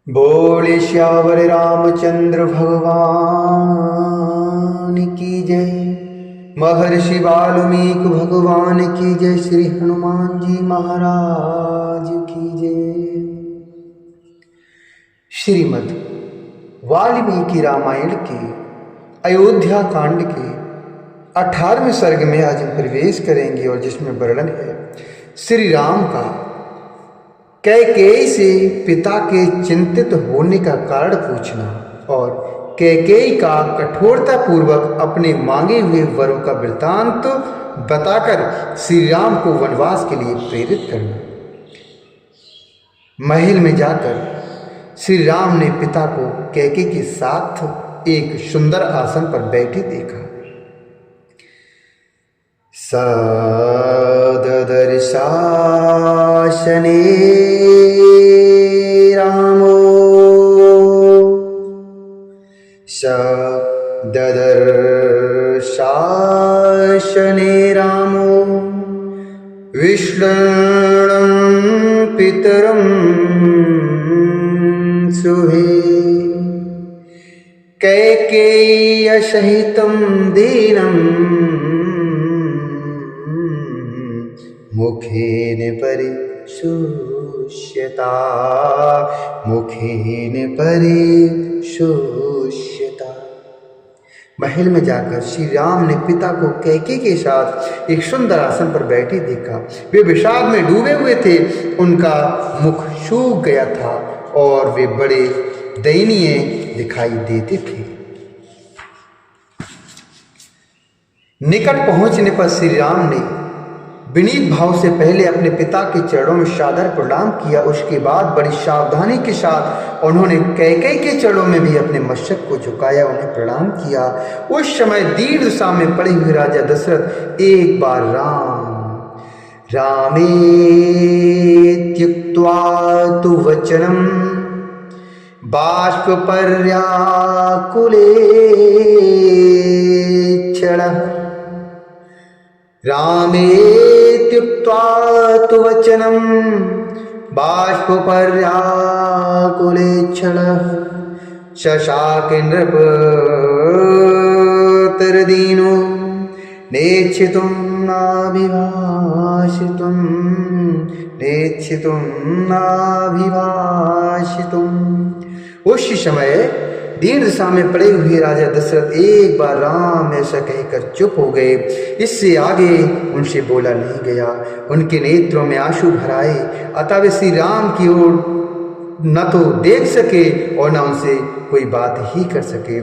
बोले श्यावर रामचंद्र भगवान की जय। महर्षि वाल्मीकि भगवान की जय। श्री हनुमान जी महाराज की जय। श्रीमद् वाल्मीकि रामायण के अयोध्या कांड के 18वें सर्ग में आज हम प्रवेश करेंगे और जिसमें वर्णन है श्री राम का कैकेयी से पिता के चिंतित होने का कारण पूछना और कैकेयी का कठोरता पूर्वक अपने मांगे हुए वरों का वृत्तांत बताकर श्री राम को वनवास के लिए प्रेरित करना। महल में जाकर श्री राम ने पिता को कैकेयी के साथ एक सुंदर आसन पर बैठे देखा। सदर्शासने रामो सदर्शासने रामो विष्णुं पितरं सुहे कैकेय्य सहितं दीनम् मुखेन परिशुष्यता मुखेन परिशुष्यता। महल में जाकर श्री राम ने पिता को कैकेयी के साथ एक सुंदर आसन पर बैठे देखा। वे विषाद में डूबे हुए थे, उनका मुख सूख गया था और वे बड़े दयनीय दिखाई देते थे। निकट पहुंचने पर श्री राम ने विनीत भाव से पहले अपने पिता के चरणों में सादर प्रणाम किया। उसके बाद बड़ी सावधानी के साथ उन्होंने कैकेयी के चरणों में भी अपने मस्तक को झुकाया, उन्हें प्रणाम किया। उस समय दीन दशा में पड़े हुए राजा दशरथ एक बार रामेत्युक्त्वा तु वचनम् बाष्पपर्याकुलेक्षणः रामेत्युक्त्वा तु वचनं बाष्पपर्याकुलेक्षणः शशाके नृपतिर्दीनो नेच्छितुं नाभिभाषितुम्। उसी समय दीन दशा में पड़े हुए राजा दशरथ एक बार राम ऐसा कहकर चुप हो गए। इससे आगे उनसे बोला नहीं गया। उनके नेत्रों में आंसू भर आए, अतः वे श्री राम की ओर न तो देख सके और न उनसे कोई बात ही कर सके।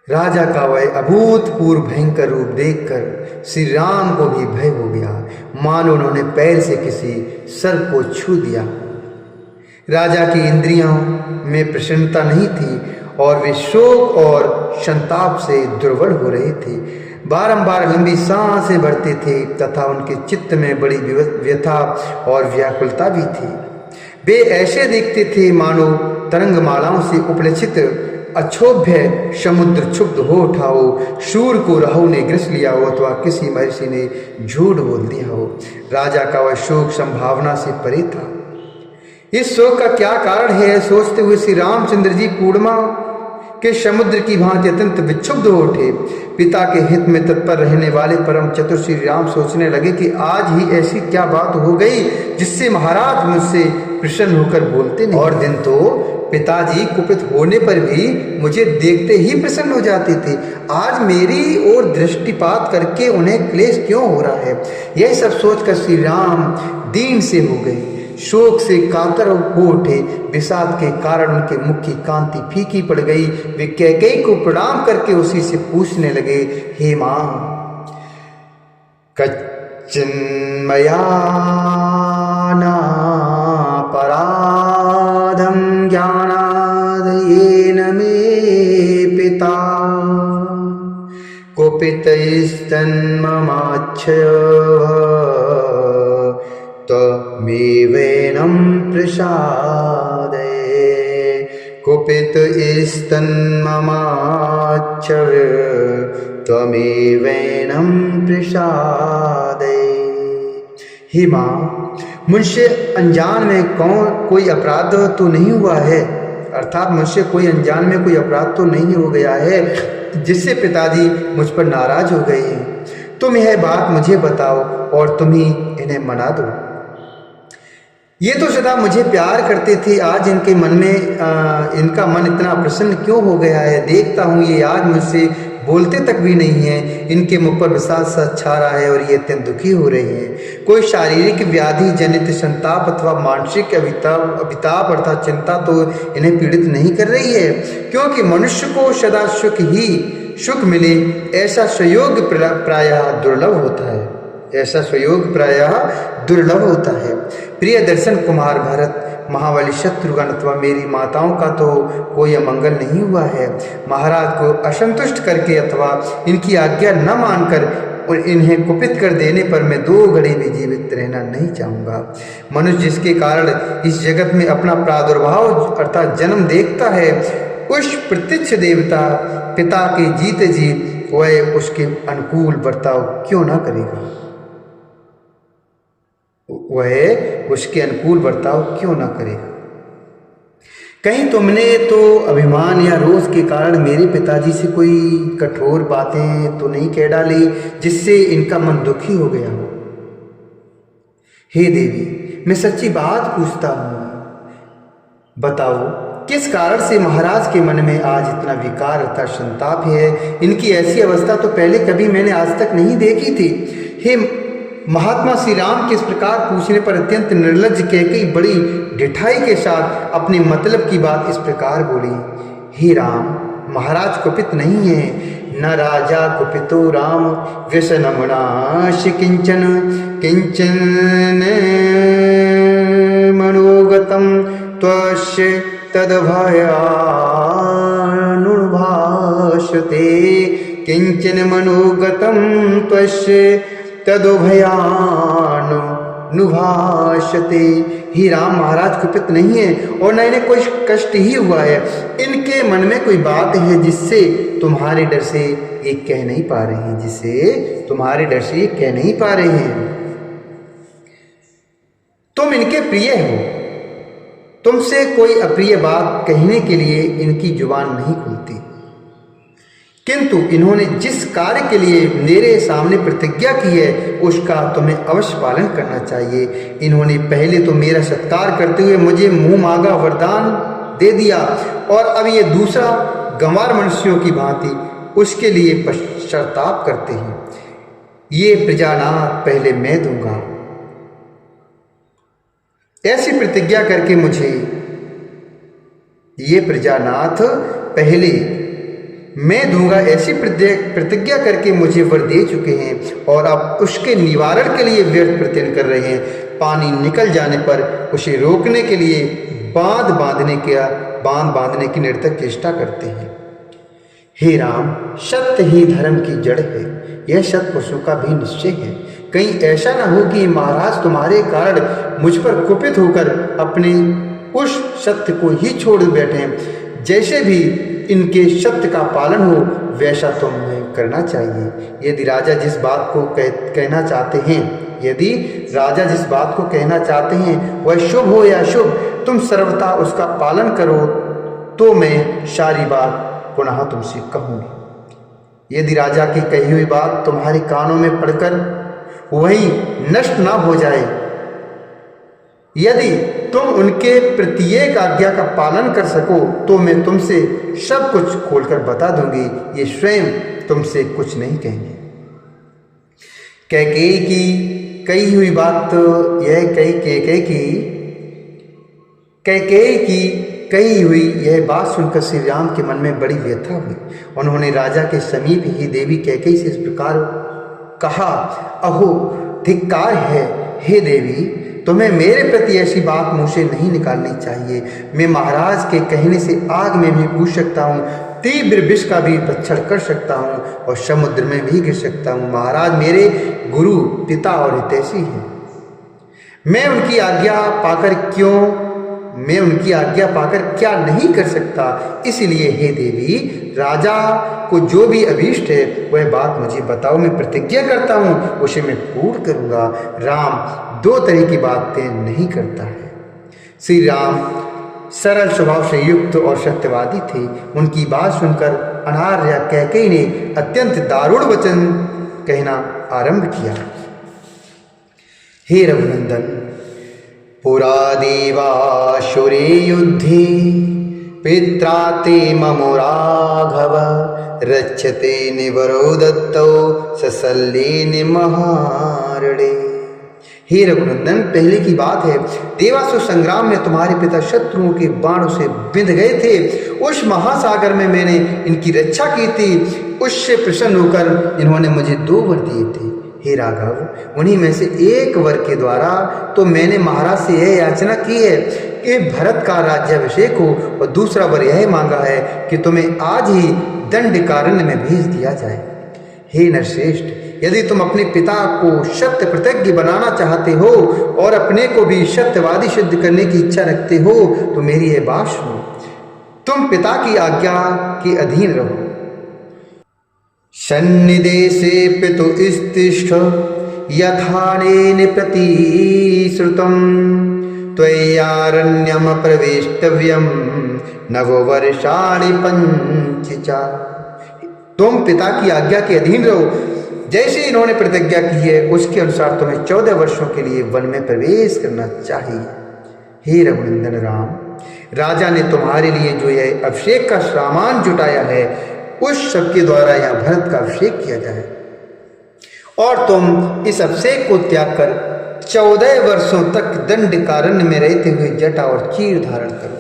राजा का वह अभूतपूर्व भयंकर रूप देखकर श्री राम को भी भय हो गया, मानो उन्होंने पैर से किसी सर्प को छू दिया। राजा की इंद्रियों में प्रसन्नता नहीं थी और वे शोक और संताप से दुर्बल हो रहे थे। बारंबार लंबी सांसें भरते थे तथा उनके चित्त में बड़ी व्यथा और व्याकुलता भी थी। वे ऐसे दिखते थे मानो तरंगमालाओं से उपलक्षित अक्षोभ्य समुद्र क्षुब्ध हो उठा हो, शूर को राहु ने ग्रस लिया हो अथवा किसी महर्षि ने झूठ बोल दिया हो। राजा का वह शोक संभावना से परे था। इस शोक का क्या कारण है, सोचते हुए श्री रामचंद्र जी पूर्णिमा के समुद्र की भांति अत्यंत विक्षुब्ध हो उठे। पिता के हित में तत्पर रहने वाले परम चतुर श्री राम सोचने लगे कि आज ही ऐसी क्या बात हो गई जिससे महाराज मुझसे प्रसन्न होकर बोलते नहीं। और दिन तो पिताजी कुपित होने पर भी मुझे देखते ही प्रसन्न हो जाते थे, आज मेरी ओर दृष्टिपात करके उन्हें क्लेश क्यों हो रहा है। यह सब सोचकर श्री राम दीन से हो गए, शोक से कातर हो उठे। विषाद के कारण उनके मुख की कांति फीकी पड़ गई। वे कैकेयी को प्रणाम करके उसी से पूछने लगे, हे मां, कच्चिन्मया नापराधं ज्ञानादयेन मे पिता कुपितैस्तन्ममाच्छयः त्वमेवैनं प्रसादय कुपितैस्तन्ममाच्छयः त्वमेवैनं प्रसादय। हे माँ, मुझसे अनजान में कोई अपराध तो नहीं हुआ है अर्थात मुझसे कोई अनजान में कोई अपराध तो नहीं हो गया है जिससे पिताजी मुझ पर नाराज हो गए हैं। तुम यह बात मुझे बताओ और तुम ही इन्हें मना दो। ये तो सदा मुझे प्यार करते थे, आज इनके मन में इनका मन इतना प्रसन्न क्यों हो गया है? देखता हूँ ये आज मुझसे बोलते तक भी नहीं है। इनके मुख पर विषाद सा छा रहा है और ये अत्यंत दुखी हो रहे हैं। कोई शारीरिक व्याधि जनित संताप अथवा मानसिक अभिताप अर्थात चिंता तो इन्हें पीड़ित नहीं कर रही है, क्योंकि मनुष्य को सदा सुख मिले ऐसा संयोग प्रायः दुर्लभ होता है। ऐसा संयोग प्रायः दुर्लभ होता है। प्रिय दर्शन कुमार भरत, महाबली शत्रुघ्न अथवा मेरी माताओं का तो कोई अमंगल नहीं हुआ है। महाराज को असंतुष्ट करके अथवा इनकी आज्ञा न मानकर और इन्हें कुपित कर देने पर मैं 2 घड़ी भी जीवित रहना नहीं चाहूँगा। मनुष्य जिसके कारण इस जगत में अपना प्रादुर्भाव अर्थात जन्म देखता है, उस प्रत्यक्ष देवता पिता के जीते जी वह उसके अनुकूल बर्ताव क्यों ना करेगा? वह उसके अनुकूल बर्ताव क्यों ना करेगा? कहीं तुमने तो अभिमान या रोष के कारण मेरे पिताजी से कोई कठोर बातें तो नहीं कह डाली जिससे इनका मन दुखी हो गया हो? हे देवी, मैं सच्ची बात पूछता हूँ, बताओ किस कारण से महाराज के मन में आज इतना विकार अर्थात संताप है? इनकी ऐसी अवस्था तो पहले कभी मैंने आज तक नहीं देखी थी। हे महात्मा श्री राम के इस प्रकार पूछने पर अत्यंत निर्लज्ज कैकेयी बड़ी ढिठाई के साथ अपने मतलब की बात इस प्रकार बोली। हे राम, महाराज कुपित नहीं है, न राजा कुपितो राम व्यसनमुनाश किंचन किंचन मनोगतम त्वस्य तद्भयानुभाषते किंचन मनोगतम त्वस्य तदुभयानुभाषते। ही राम, महाराज कुपित नहीं है और न इन्हें कोई कष्ट ही हुआ है। इनके मन में कोई बात है जिससे तुम्हारे डर से ये कह नहीं पा रहे हैं, जिससे तुम्हारे डर से ये कह नहीं पा रहे हैं। तुम इनके प्रिय हो, तुमसे कोई अप्रिय बात कहने के लिए इनकी जुबान नहीं खुलती, किंतु इन्होंने जिस कार्य के लिए मेरे सामने प्रतिज्ञा की है उसका तुम्हें अवश्य पालन करना चाहिए। इन्होंने पहले तो मेरा सत्कार करते हुए मुझे मुंह मांगा वरदान दे दिया और अब ये दूसरा गंवार मनुष्यों की भांति उसके लिए पश्चाताप करते हैं। ये प्रजानाथ पहले मैं दूंगा, ऐसी प्रतिज्ञा करके मुझे ये प्रजानाथ पहले मैं दूंगा ऐसी प्रतिज्ञा करके मुझे वर दे चुके हैं और अब उसके निवारण के लिए व्यर्थ प्रयत्न कर रहे हैं। पानी निकल जाने पर उसे रोकने के लिए बांध बांधने की निरंतर चेष्टा करते हैं। हे राम, सत्य ही धर्म की जड़ है, यह सत्य पुरुषों का भी निश्चय है। कहीं ऐसा न हो कि महाराज तुम्हारे कारण मुझ पर कुपित होकर अपने उस सत्य को ही छोड़ बैठे। जैसे भी इनके सत्य का पालन हो वैसा तुम्हें करना चाहिए। यदि राजा जिस बात को कहना चाहते हैं, यदि राजा जिस बात को कहना चाहते हैं वह शुभ हो या शुभ, तुम सर्वथा उसका पालन करो तो मैं सारी बात पुनः तुमसे कहूँगी। यदि राजा की कही हुई बात तुम्हारे कानों में पड़कर वही नष्ट ना हो जाए, यदि तुम उनके प्रत्येक आज्ञा का पालन कर सको तो मैं तुमसे सब कुछ खोलकर बता दूंगी। ये स्वयं तुमसे कुछ नहीं कहेंगे। कैकेयी की कही हुई बात तो यह कैकेयी की कही हुई यह बात सुनकर श्री राम के मन में बड़ी व्यथा हुई। उन्होंने राजा के समीप ही देवी कैकेयी से इस प्रकार कहा, अहो धिक्कार है, हे देवी, तुम्हें मेरे प्रति ऐसी बात मुँह से नहीं निकालनी चाहिए। मैं महाराज के कहने से आग में भी कूद सकता हूँ, तीव्र विष का भी भक्षण कर सकता हूँ और समुद्र में भी गिर सकता हूँ। महाराज मेरे गुरु, पिता और हितैषी हैं। मैं उनकी आज्ञा पाकर क्या नहीं कर सकता। इसलिए हे देवी, राजा को जो भी अभीष्ट है वह बात मुझे बताओ। मैं प्रतिज्ञा करता हूँ उसे मैं पूर्ण करूँगा। राम दो तरह की बातें नहीं करता है। श्री राम सरल स्वभाव से युक्त और सत्यवादी थे। उनकी बात सुनकर अनार्या कैकेयी ने अत्यंत दारुण वचन कहना आरंभ किया। हे रघुनंदन, पुरा देवासुरे युद्धे पित्रा ते ममो राघव रक्षते निवरो दत्तौ ससल्येन महारणे। हे रघुनंदन, पहले की बात है, देवासुर संग्राम में तुम्हारे पिता शत्रुओं के बाणों से बिंध गए थे। उस महासागर में मैंने इनकी रक्षा की थी। उससे प्रसन्न होकर इन्होंने मुझे 2 वर दिए थे। हे राघव, उन्हीं में से एक वर के द्वारा तो मैंने महाराज से यह याचना की है कि भरत का राज्याभिषेक हो, और दूसरा वर यह मांगा है कि तुम्हें आज ही दंडकारण्य में भेज दिया जाए। हे नरश्रेष्ठ, यदि तुम अपने पिता को सत्य प्रतिज्ञ बनाना चाहते हो और अपने को भी सत्यवादी सिद्ध करने की इच्छा रखते हो तो मेरी यह बात सुनो। तुम पिता की आज्ञा के अधीन रहो। सन्निदेशे पितुस्तिष्ठ यथानेन प्रतिश्रुतं त्वय्यारण्यम प्रवेष्टव्यम नववर्षाणि पंच च। तुम पिता की आज्ञा के अधीन रहो। जैसे इन्होंने प्रतिज्ञा की है उसके अनुसार तुम्हें 14 वर्षों के लिए वन में प्रवेश करना चाहिए। हे रघुनंदन राम, राजा ने तुम्हारे लिए जो यह अभिषेक का सामान जुटाया है उस सब के द्वारा यहाँ भरत का अभिषेक किया जाए, और तुम इस अभिषेक को त्याग कर 14 वर्षों तक दंडकारण्य में रहते हुए जटा और चीर धारण करो।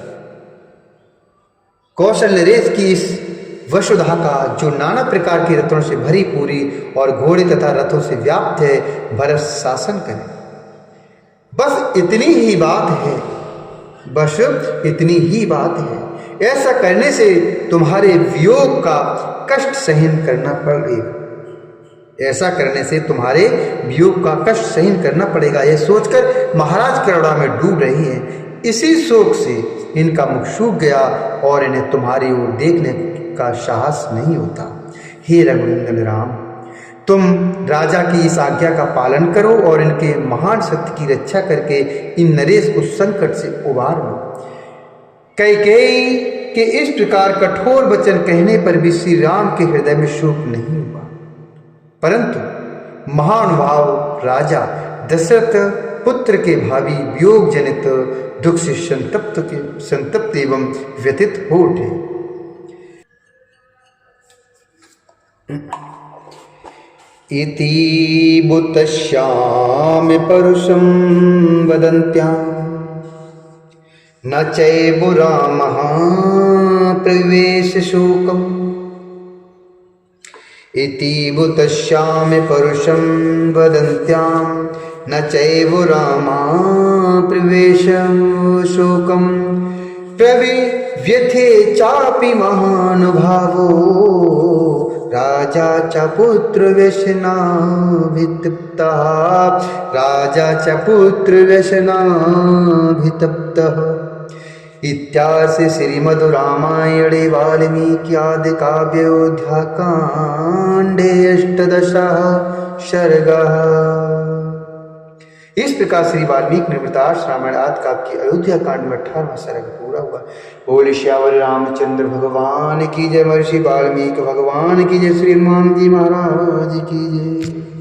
कौशल्य रेस की इस वसुधा का जो नाना प्रकार की रथों से भरी पूरी और घोड़े तथा रथों से व्याप्त है, भरत शासन करें। बस इतनी ही बात है, बस इतनी ही बात है। ऐसा करने से तुम्हारे वियोग का कष्ट सहन करना पड़ेगा। ऐसा करने से तुम्हारे वियोग का कष्ट सहन करना पड़ेगा। यह सोचकर महाराज करुणा में डूब रही हैं। इसी शोक से इनका मुख सूख गया और इन्हें तुम्हारी ओर देखने का साहस नहीं होता। हे रघुनंदन राम, तुम राजा की इस आज्ञा का पालन करो और इनके महान सत्य की रक्षा करके इन नरेश को संकट से उबार लो। कैकेयी के इस प्रकार कठोर वचन कहने पर भी श्री राम के हृदय में शोक नहीं हुआ, परंतु महानुभाव राजा दशरथ पुत्र के भावी वियोग जनित दुख से संतप्त एवं व्यथित हो उठे। इति बुतश्याम परुषं वदन्त्यां न चैव रामः प्रवेश शोकम्। इति बुतश्याम परुषं वदन्त्यां न चैव रामः प्रवेश शोकम्। प्रविव्यथे चापि महानुभावो राजा च पुत्र व्यसनाभितप्तः। राजा च पुत्र व्यसनाभितप्तः। इत्यार्षे श्रीमद् रामायणे वाल्मीकि काव्ये अयोध्याकाण्डे 18 सर्गः। इस प्रकार श्री वाल्मीकि नृवृतार्ष रामायण आदि काव्य की अयोध्या कांड में 18वां सर्ग पूरा हुआ। बोले श्यावर रामचंद्र भगवान की जय, महर्षि वाल्मीकि भगवान की जय, श्री हनुमान जी महाराज की जय।